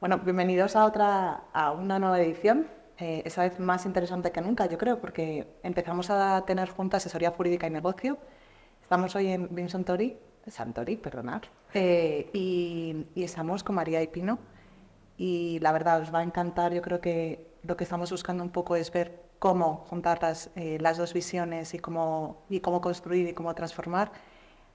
Bueno, bienvenidos a una nueva edición, esa vez más interesante que nunca, yo creo, porque empezamos a tener juntas asesoría jurídica y negocio. Estamos hoy en BIM Santori, perdonad, y estamos con María y Pino. Y la verdad, os va a encantar. Yo creo que lo que estamos buscando un poco es ver cómo juntar las dos visiones y cómo construir y cómo transformar.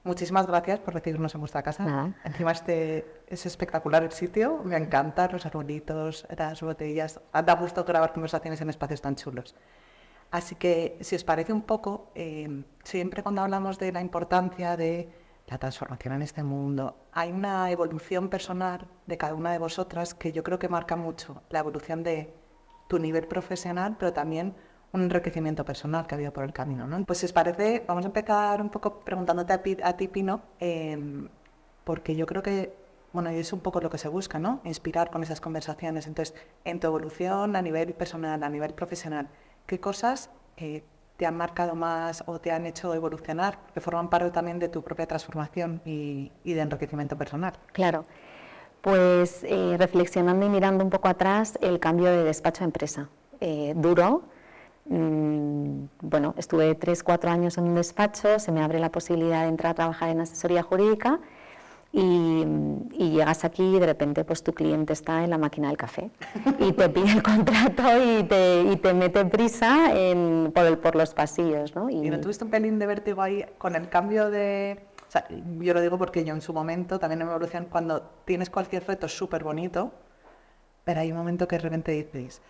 Muchísimas gracias por recibirnos en vuestra casa. Nada. Encima es espectacular el sitio, me encantan los arbolitos, las botellas. Da gusto grabar conversaciones en espacios tan chulos. Así que, si os parece un poco, siempre cuando hablamos de la importancia de la transformación en este mundo, hay una evolución personal de cada una de vosotras que yo creo que marca mucho la evolución de tu nivel profesional, pero también un enriquecimiento personal que ha habido por el camino, ¿no? Pues si os parece, vamos a empezar un poco preguntándote a ti, Pino, porque yo creo que, bueno, es un poco lo que se busca, ¿no? Inspirar con esas conversaciones. Entonces, en tu evolución a nivel personal, a nivel profesional, ¿qué cosas te han marcado más o te han hecho evolucionar, que forman parte también de tu propia transformación y de enriquecimiento personal? Claro, pues reflexionando y mirando un poco atrás, el cambio de despacho a empresa. Duro. Bueno, estuve 3-4 años en un despacho, se me abre la posibilidad de entrar a trabajar en asesoría jurídica y llegas aquí y de repente pues tu cliente está en la máquina del café y te pide el contrato y te mete prisa por los pasillos, ¿no? ¿Y no tuviste un pelín de vértigo ahí con el cambio de...? O sea, yo lo digo porque yo en su momento, también en mi evolución, cuando tienes cualquier reto súper bonito, pero hay un momento que de repente dices,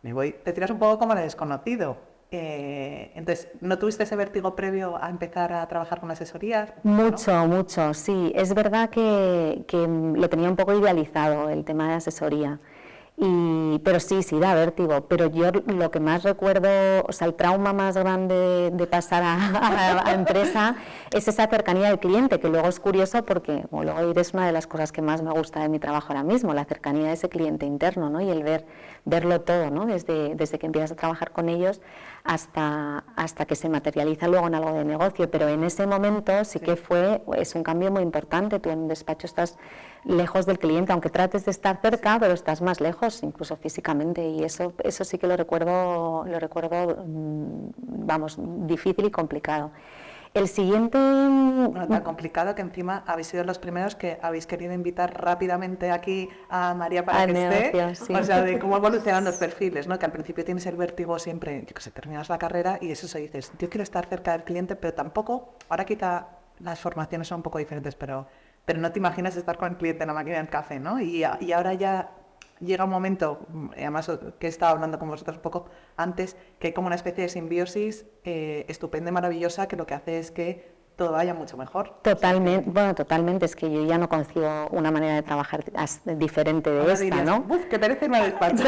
me voy, te tiras un poco como de desconocido. Entonces, ¿no tuviste ese vértigo previo a empezar a trabajar con asesorías? Mucho, ¿No? mucho, sí. Es verdad que lo tenía un poco idealizado el tema de asesoría. Pero sí, da vértigo. Pero yo lo que más recuerdo, o sea, el trauma más grande de pasar a empresa es esa cercanía del cliente, que luego es curioso porque, bueno, luego es una de las cosas que más me gusta de mi trabajo ahora mismo, la cercanía de ese cliente interno, ¿no? Y el verlo todo, ¿no? Desde que empiezas a trabajar con ellos hasta que se materializa luego en algo de negocio. Pero en ese momento sí que es un cambio muy importante. Tú en un despacho estás lejos del cliente, aunque trates de estar cerca, pero estás más lejos, incluso físicamente, y eso sí que lo recuerdo, vamos, difícil y complicado. El siguiente... Bueno, tan complicado que encima habéis sido los primeros que habéis querido invitar rápidamente aquí a María para que esté. Sí. O sea, de cómo evolucionan los perfiles, ¿no? Que al principio tienes el vértigo siempre, yo que sé, terminas la carrera y eso se dices, yo quiero estar cerca del cliente, pero tampoco, ahora quizá las formaciones son un poco diferentes, pero no te imaginas estar con el cliente en la máquina del café, ¿no? Y ahora ya llega un momento, además que he estado hablando con vosotros un poco antes, que hay como una especie de simbiosis estupenda y maravillosa que lo que hace es que todo vaya mucho mejor. Totalmente, bueno, totalmente, es que yo ya no concibo una manera de trabajar diferente de Ahora esta, dirías, ¿no? ¡uf, qué pereza irme al despacho!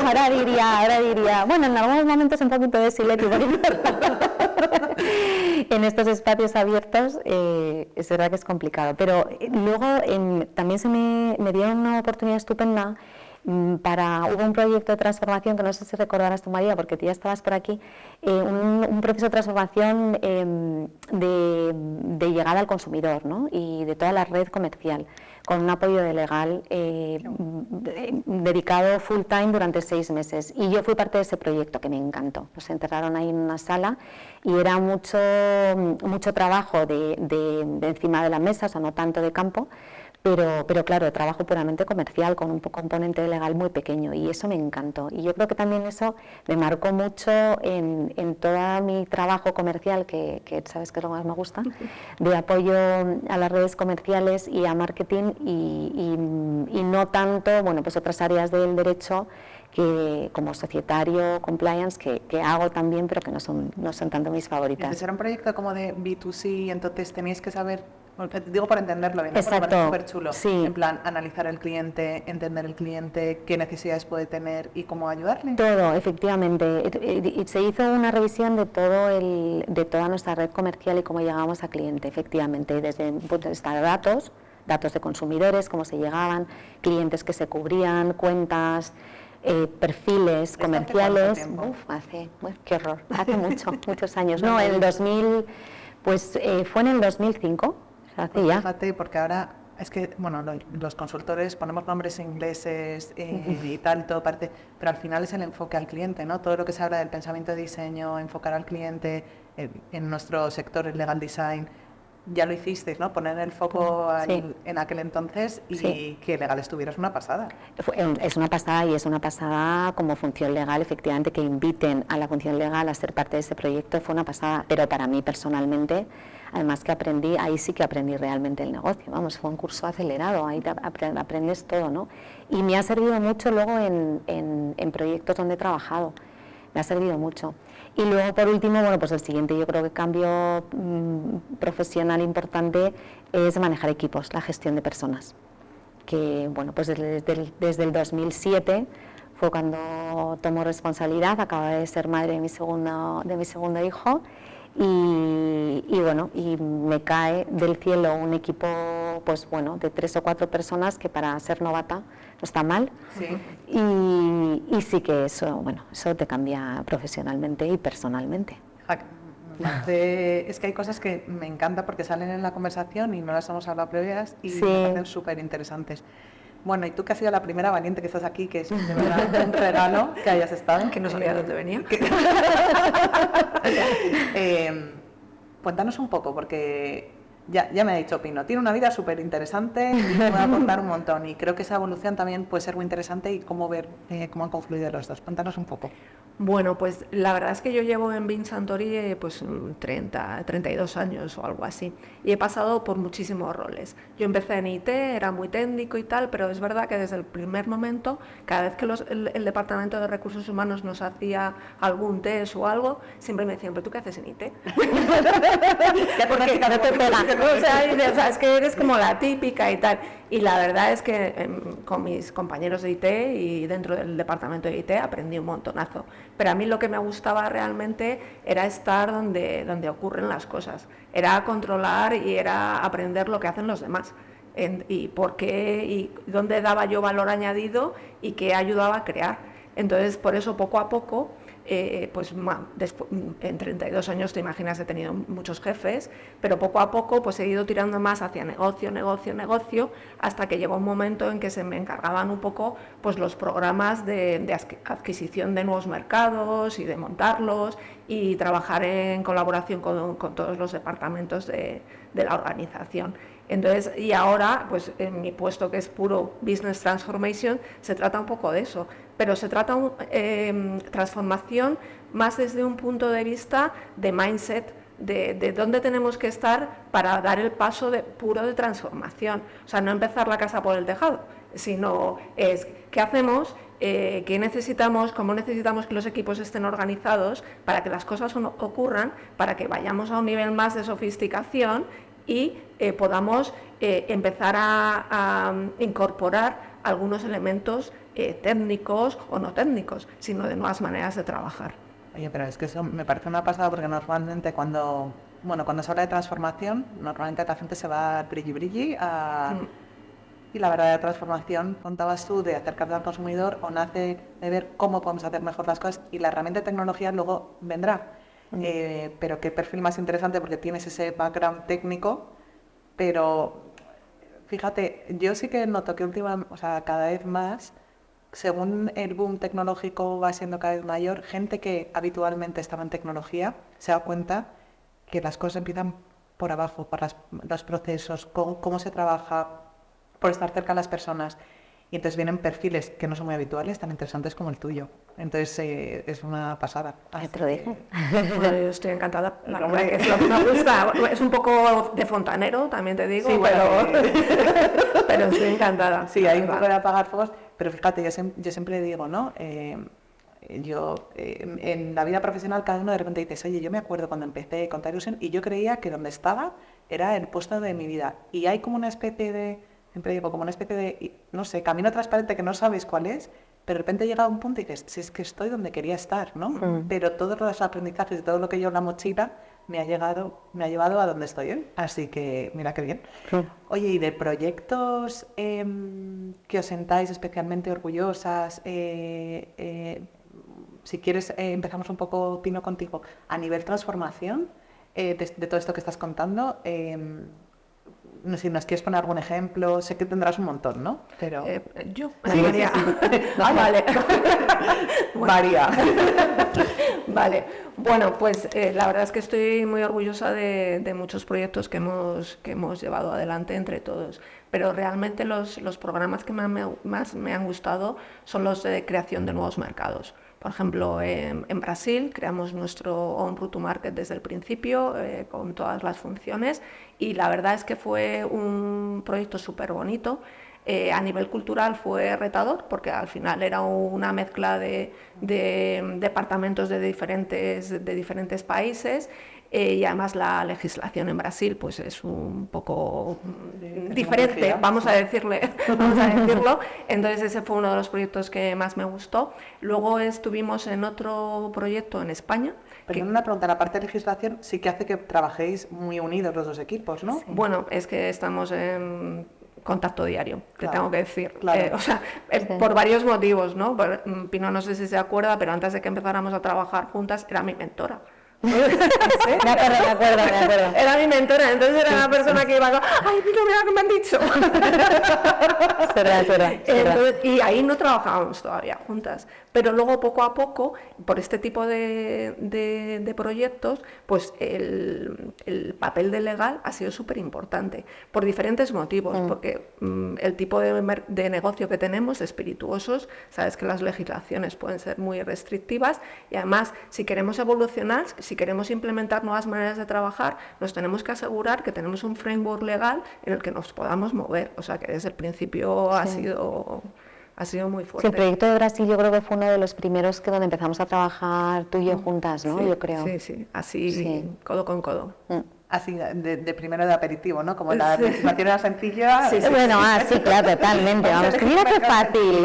ahora diría, bueno, en algunos momentos un poquito de silencio, en estos espacios abiertos es verdad que es complicado, pero luego también se me dieron una oportunidad estupenda. Hubo un proyecto de transformación que no sé si recordarás tú, María, porque tú ya estabas por aquí, un proceso de transformación de llegada al consumidor, ¿no? Y de toda la red comercial, con un apoyo de legal dedicado full time durante 6 meses. Y yo fui parte de ese proyecto que me encantó. Nos encerraron ahí en una sala y era mucho trabajo de encima de la mesa, o sea, no tanto de campo, pero claro, trabajo puramente comercial con un componente legal muy pequeño y eso me encantó. Y yo creo que también eso me marcó mucho en todo mi trabajo comercial, que sabes que es lo que más me gusta, de apoyo a las redes comerciales y a marketing y no tanto, bueno, pues otras áreas del derecho que como societario, compliance, que hago también, pero que no son tanto mis favoritas. Entonces era un proyecto como de B2C, entonces teníais que saber, digo por entenderlo bien, exacto, porque me parece súper chulo, sí. En plan, analizar el cliente, entender el cliente, qué necesidades puede tener y cómo ayudarle. Todo, efectivamente. Se hizo una revisión de toda nuestra red comercial y cómo llegábamos a cliente, efectivamente, desde el punto de vista de datos de consumidores, cómo se llegaban, clientes que se cubrían, cuentas, perfiles comerciales. Qué horror, hace muchos años. En el 2000, pues fue en el 2005, hace ya. Fíjate, porque ahora es que, bueno, los consultores ponemos nombres ingleses y tal, todo parte, pero al final es el enfoque al cliente, ¿no? Todo lo que se habla del pensamiento de diseño, enfocar al cliente, en nuestro sector, el legal design, ya lo hicisteis, ¿no? Poner el foco Sí. en aquel entonces y Sí. que legal estuviera es una pasada. Es una pasada, y es una pasada como función legal, efectivamente, que inviten a la función legal a ser parte de este proyecto, fue una pasada, pero para mí personalmente, además que aprendí, ahí sí que aprendí realmente el negocio, vamos, fue un curso acelerado, ahí aprendes todo, ¿no? Y me ha servido mucho luego en proyectos donde he trabajado, me ha servido mucho. Y luego, por último, bueno, pues el siguiente, yo creo que cambio profesional importante es manejar equipos, la gestión de personas, que bueno, pues desde el 2007 fue cuando tomó responsabilidad, acababa de ser madre de mi segundo hijo, y bueno, y me cae del cielo un equipo, pues bueno, de 3 o 4 personas, que para ser novata no está mal. Sí. Y sí que eso, bueno, eso te cambia profesionalmente y personalmente. Es que hay cosas que me encanta porque salen en la conversación y no las hemos hablado previas y Sí. me parecen súper interesantes. Bueno, y tú que has sido la primera valiente que estás aquí, que es de verdad un regalo que hayas estado. Que no sabía dónde venía. Cuéntanos un poco, porque ya me ha dicho Pino, tiene una vida súper interesante y puede aportar un montón. Y creo que esa evolución también puede ser muy interesante y cómo ver cómo han confluido los dos. Cuéntanos un poco. Bueno, pues la verdad es que yo llevo en Bin Santori pues 32 años o algo así, y he pasado por muchísimos roles. Yo empecé en IT, era muy técnico y tal, pero es verdad que desde el primer momento, cada vez que el Departamento de Recursos Humanos nos hacía algún test o algo, siempre me decían, ¿pero tú qué haces en IT? Porque no te pega. O sea, es que eres como la típica y tal. Y la verdad es que con mis compañeros de IT y dentro del departamento de IT aprendí un montonazo. Pero a mí lo que me gustaba realmente era estar donde ocurren las cosas. Era controlar y era aprender lo que hacen los demás. Y por qué y dónde daba yo valor añadido y qué ayudaba a crear. Entonces, por eso poco a poco, pues en 32 años, te imaginas, he tenido muchos jefes, pero poco a poco pues he ido tirando más hacia negocio, hasta que llegó un momento en que se me encargaban un poco pues los programas de adquisición de nuevos mercados y de montarlos y trabajar en colaboración con todos los departamentos de la organización. Entonces, y ahora, pues en mi puesto, que es puro Business Transformation, se trata un poco de eso, pero se trata de transformación más desde un punto de vista de mindset, de dónde tenemos que estar para dar el paso puro de transformación. O sea, no empezar la casa por el tejado, sino es qué hacemos, qué necesitamos, cómo necesitamos que los equipos estén organizados para que las cosas ocurran, para que vayamos a un nivel más de sofisticación y podamos empezar a incorporar algunos elementos técnicos o no técnicos, sino de nuevas maneras de trabajar. Oye, pero es que eso me parece una pasada porque normalmente cuando se habla de transformación, normalmente la gente se va al brilli y la verdadera transformación, contabas tú, de acercarte al consumidor o nace de ver cómo podemos hacer mejor las cosas y la herramienta de tecnología luego vendrá. Pero qué perfil más interesante porque tienes ese background técnico, pero fíjate, yo sí que noto que cada vez más, según el boom tecnológico va siendo cada vez mayor, gente que habitualmente estaba en tecnología se da cuenta que las cosas empiezan por abajo, por los procesos, cómo se trabaja, por estar cerca de las personas. Y entonces vienen perfiles que no son muy habituales, tan interesantes como el tuyo. Entonces es una pasada. Ya te lo dije. Bueno, yo estoy encantada, la verdad que es lo que me gusta. Es un poco de fontanero, también te digo, Sí, pero estoy encantada. Sí, hay un poco de apagar fuegos, pero fíjate, yo siempre digo, ¿no? En la vida profesional cada uno de repente dices, oye, yo me acuerdo cuando empecé con Tyrusen y yo creía que donde estaba era el puesto de mi vida. Y hay como una especie de, siempre digo, como una especie de, no sé, camino transparente que no sabes cuál es, pero de repente llega a un punto y dices, si es que estoy donde quería estar, ¿no? Pero todos los aprendizajes y todo lo que llevo en la mochila me ha llevado a donde estoy hoy. Así que, mira qué bien. Oye, ¿y de proyectos que os sentáis especialmente orgullosas? Si quieres, empezamos un poco, Pino, contigo. A nivel transformación, de todo esto que estás contando, si nos quieres poner algún ejemplo, sé que tendrás un montón, ¿no? Pero... Yo, Sí, María. No, Vale. María. Vale, bueno, pues la verdad es que estoy muy orgullosa de muchos proyectos que hemos llevado adelante entre todos, pero realmente los programas que más me han gustado son los de creación de nuevos mercados. Por ejemplo, en Brasil creamos nuestro Own Route to Market desde el principio, con todas las funciones, y la verdad es que fue un proyecto súper bonito. A nivel cultural fue retador porque al final era una mezcla de departamentos de diferentes países, y además la legislación en Brasil pues es un poco diferente, vamos a decirlo. Entonces ese fue uno de los proyectos que más me gustó. Luego estuvimos en otro proyecto en España. Pero una pregunta, la parte de legislación sí que hace que trabajéis muy unidos los dos equipos, ¿no? Sí. Bueno, es que estamos en contacto diario, te tengo que decir. Claro. Por varios motivos, ¿no? Pino no sé si se acuerda, pero antes de que empezáramos a trabajar juntas era mi mentora. Me acuerdo. Era mi mentora, entonces era la persona que iba a... ¡Ay, mira lo que me han dicho! Es verdad. Entonces, y ahí no trabajábamos todavía juntas, pero luego poco a poco, por este tipo de proyectos, pues el papel de legal ha sido súper importante, por diferentes motivos, porque el tipo de negocio que tenemos, espirituosos, sabes que las legislaciones pueden ser muy restrictivas, y además, si queremos evolucionar, si queremos implementar nuevas maneras de trabajar, nos tenemos que asegurar que tenemos un framework legal en el que nos podamos mover. O sea, que desde el principio ha sido muy fuerte. Sí, el proyecto de Brasil yo creo que fue uno de los primeros donde empezamos a trabajar tú y yo juntas, ¿no? Sí, yo creo. Sí, así codo con codo. Así, de primero de aperitivo, ¿no? Como la legislación era sencilla... Bueno, sí, claro, totalmente. Vamos, mira qué fácil.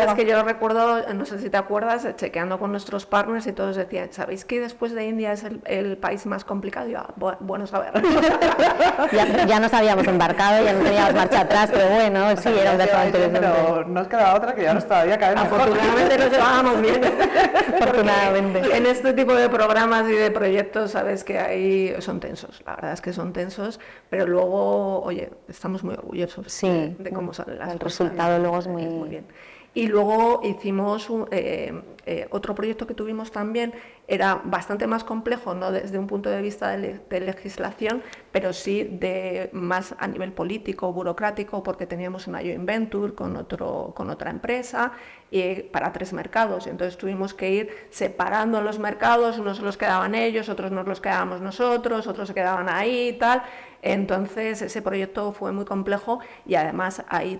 Es que yo recuerdo, no sé si te acuerdas, chequeando con nuestros partners y todos decían, ¿sabéis que después de India es el país más complicado? Y yo, bueno saber. ya nos habíamos embarcado, ya no teníamos marcha atrás, pero bueno, sí, era un reto interesante. Pero no os quedaba otra que ya nos todavía caemos. Afortunadamente nos llevábamos bien. Afortunadamente. En este tipo de programas y de proyectos, sabes que hay... son tensos, la verdad es que son tensos, pero luego, oye, estamos muy orgullosos de cómo salen las cosas. El resultado luego es muy bien. Y luego hicimos otro proyecto que tuvimos también, era bastante más complejo, no desde un punto de vista de legislación, pero sí de más a nivel político, burocrático, porque teníamos una joint venture con otra empresa para 3 mercados. Entonces tuvimos que ir separando los mercados, unos los quedaban ellos, otros nos los quedábamos nosotros, otros se quedaban ahí y tal. Entonces ese proyecto fue muy complejo y además ahí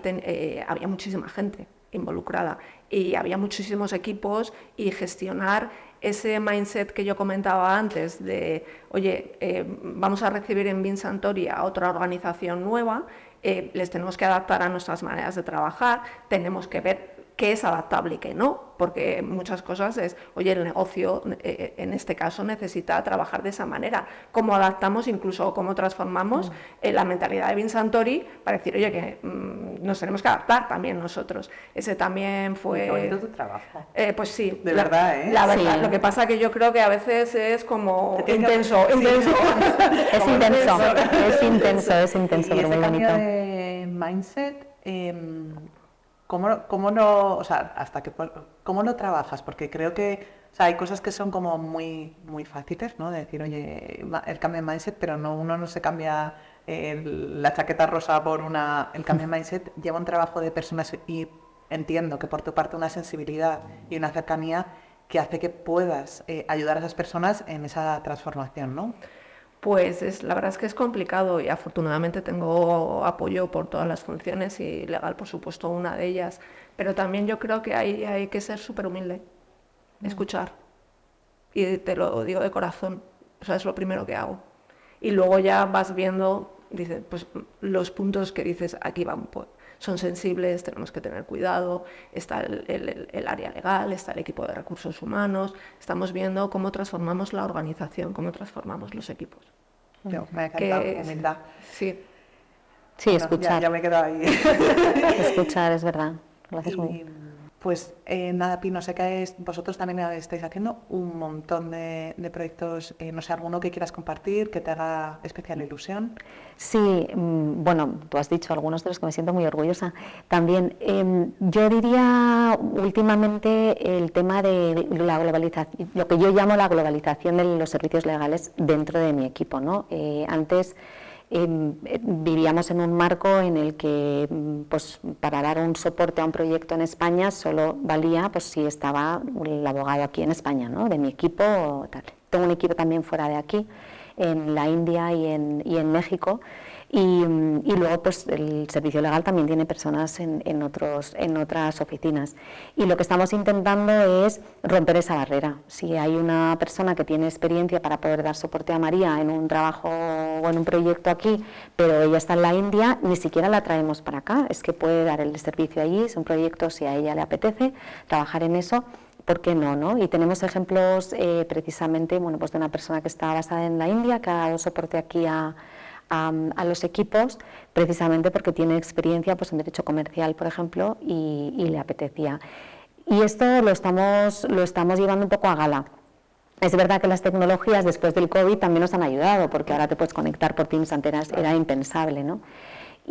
había muchísima gente involucrada y había muchísimos equipos, y gestionar ese mindset que yo comentaba antes de, oye, vamos a recibir en Vinsantori a otra organización nueva, les tenemos que adaptar a nuestras maneras de trabajar, tenemos que ver qué es adaptable y qué no, porque muchas cosas es, oye, el negocio en este caso necesita trabajar de esa manera. ¿Cómo adaptamos, incluso cómo transformamos la mentalidad de Vinsantori para decir, oye, que nos tenemos que adaptar también nosotros? Ese también fue... Qué bonito tu trabajo. Pues sí. De verdad, ¿eh? La verdad, Sí. Lo que pasa que yo creo que a veces es como intenso. Es intenso, Y pero muy ese cambio bonito. de mindset, ¿cómo no, o sea, cómo lo trabajas? Porque creo que, o sea, hay cosas que son como muy fáciles, ¿no? De decir, oye, el cambio de mindset, pero uno no se cambia la chaqueta rosa por el cambio de mindset. Lleva un trabajo de personas y entiendo que por tu parte una sensibilidad y una cercanía que hace que puedas ayudar a esas personas en esa transformación, ¿no? Pues la verdad es que es complicado, y afortunadamente tengo apoyo por todas las funciones, y legal, por supuesto, una de ellas. Pero también yo creo que hay que ser súper humilde, escuchar. Y te lo digo de corazón, o sea, es lo primero que hago. Y luego ya vas viendo, dices, pues los puntos que dices, aquí van, pues, son sensibles, tenemos que tener cuidado, está el área legal, está el equipo de recursos humanos, estamos viendo cómo transformamos la organización, cómo transformamos los equipos. Yo, me ha encantado, humildad. Sí. Sí, Bueno, escuchar. Ya me he quedado ahí. Escuchar, es verdad. Lo haces muy... Pues nada, Pi, no sé qué es, vosotros también estáis haciendo un montón de proyectos, no sé, alguno que quieras compartir, que te haga especial ilusión. Sí, bueno, tú has dicho algunos de los que me siento muy orgullosa. También, yo diría últimamente el tema de la globalización, lo que yo llamo la globalización de los servicios legales dentro de mi equipo, ¿no? Antes vivíamos en un marco en el que pues, para dar un soporte a un proyecto en España solo valía pues, si estaba el abogado aquí en España, ¿no? De mi equipo o tal. Tengo un equipo también fuera de aquí, en la India y en México, y luego pues el servicio legal también tiene personas en otras oficinas, y lo que estamos intentando es romper esa barrera. Si hay una persona que tiene experiencia para poder dar soporte a María en un trabajo o en un proyecto aquí, pero ella está en la India, ni siquiera la traemos para acá, es que puede dar el servicio allí, es un proyecto si a ella le apetece trabajar en eso. ¿Por qué no, no? Y tenemos ejemplos precisamente, bueno, pues de una persona que está basada en la India, que ha dado soporte aquí a los equipos, precisamente porque tiene experiencia pues, en derecho comercial, por ejemplo, y le apetecía. Y esto lo estamos llevando un poco a gala. Es verdad que las tecnologías después del COVID también nos han ayudado, porque ahora te puedes conectar por Teams, antes era impensable, ¿no?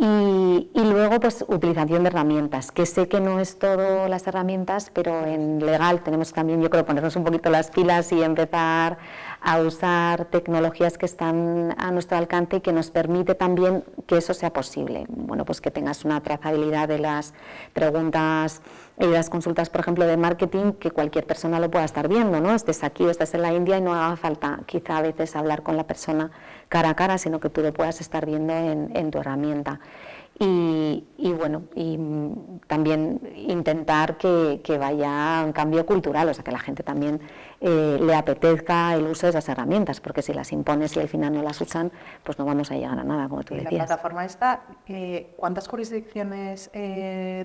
Y luego, pues, utilización de herramientas, que sé que no es todo las herramientas, pero en legal tenemos también, yo creo, ponernos un poquito las pilas y empezar a usar tecnologías que están a nuestro alcance y que nos permite también que eso sea posible. Bueno, pues que tengas una trazabilidad de las preguntas y de las consultas, por ejemplo, de marketing, que cualquier persona lo pueda estar viendo, ¿no? Estés aquí o estés en la India y no haga falta quizá a veces hablar con la persona cara a cara, sino que tú lo puedas estar viendo en tu herramienta. Y bueno, y también intentar que vaya un cambio cultural, o sea, que la gente también le apetezca el uso de esas herramientas, porque si las impones y al final no las usan, pues no vamos a llegar a nada, como tú Y la decías. plataforma esta, ¿cuántas jurisdicciones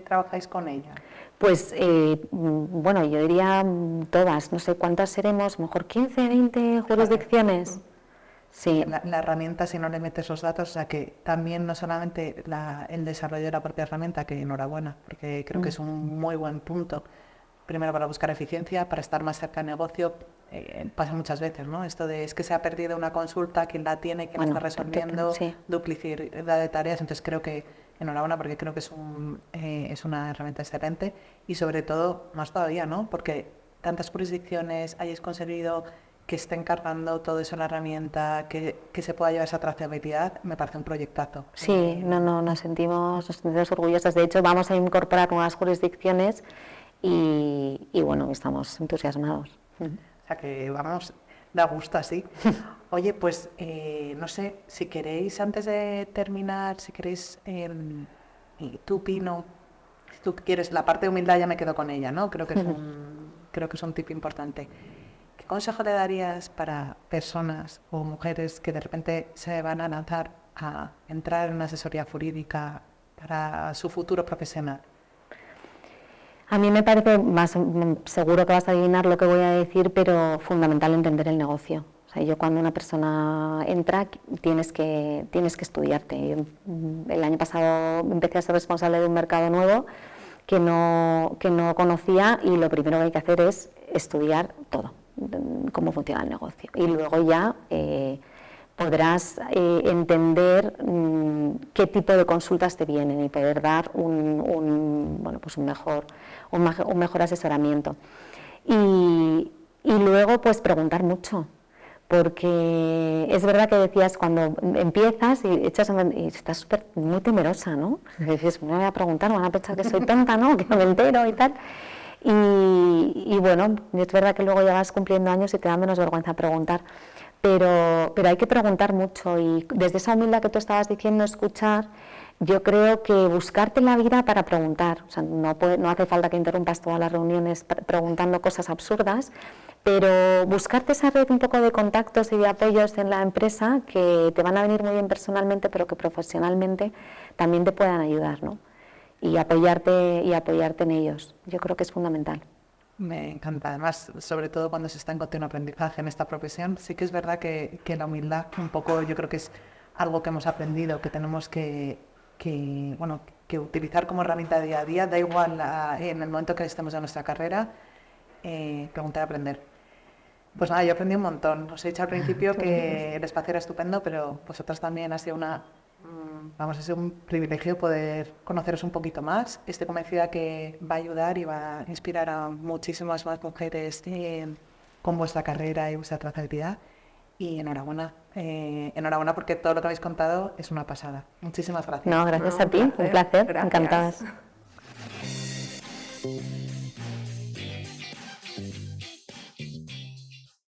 trabajáis con ella? Pues bueno, yo diría todas, no sé cuántas seremos, mejor 15, 20 jurisdicciones. Sí. La herramienta, si no le metes los datos, o sea que también no solamente el desarrollo de la propia herramienta, que enhorabuena, porque creo que es un muy buen punto, primero para buscar eficiencia, para estar más cerca del negocio, pasa muchas veces, ¿no? Esto de es que se ha perdido una consulta, quién la tiene, quién la está resolviendo, sí. duplicidad de tareas, entonces creo que enhorabuena porque creo que es una herramienta excelente y sobre todo, más todavía, ¿no? Porque tantas jurisdicciones hayáis conseguido que estén cargando todo eso en la herramienta, que se pueda llevar esa trazabilidad, me parece un proyectazo. Sí, nos sentimos orgullosas. De hecho, vamos a incorporar nuevas jurisdicciones y bueno, estamos entusiasmados. O sea que vamos, da gusto así. Oye, pues no sé, si queréis, antes de terminar, si queréis, tú, Pino, si tú quieres, la parte de humildad ya me quedo con ella, ¿no? Creo que es un tip importante. ¿Qué consejo le darías para personas o mujeres que de repente se van a lanzar a entrar en una asesoría jurídica para su futuro profesional? A mí me parece, seguro que vas a adivinar lo que voy a decir, pero fundamental entender el negocio. O sea, yo cuando una persona entra tienes que estudiarte. Yo, el año pasado empecé a ser responsable de un mercado nuevo que no conocía y lo primero que hay que hacer es estudiar todo, cómo funciona el negocio. Y luego ya podrás entender qué tipo de consultas te vienen y poder dar un mejor asesoramiento. Y luego pues preguntar mucho, porque es verdad que decías cuando empiezas y estás muy temerosa, ¿no? Y dices, me voy a preguntar, me van a pensar que soy tonta, ¿no? Que no me entero y tal. Y bueno, es verdad que luego ya vas cumpliendo años y te da menos vergüenza preguntar, pero hay que preguntar mucho y desde esa humildad que tú estabas diciendo, escuchar, yo creo que buscarte la vida para preguntar, o sea, no hace falta que interrumpas todas las reuniones preguntando cosas absurdas, pero buscarte esa red un poco de contactos y de apoyos en la empresa que te van a venir muy bien personalmente, pero que profesionalmente también te puedan ayudar, ¿no? Y apoyarte en ellos. Yo creo que es fundamental. Me encanta, además, sobre todo cuando se está en continuo aprendizaje en esta profesión, sí que es verdad que la humildad, un poco, yo creo que es algo que hemos aprendido, que tenemos que bueno, que utilizar como herramienta de día a día, da igual en el momento que estemos en nuestra carrera, preguntar y aprender. Pues nada, yo aprendí un montón. Os he dicho al principio que el espacio era estupendo, pero vosotras también ha sido ha sido un privilegio poder conoceros un poquito más. Estoy convencida que va a ayudar y va a inspirar a muchísimas más mujeres con vuestra carrera y vuestra trazabilidad. Y enhorabuena. Enhorabuena porque todo lo que habéis contado es una pasada. Muchísimas gracias. No, gracias a ti, un placer, encantadas.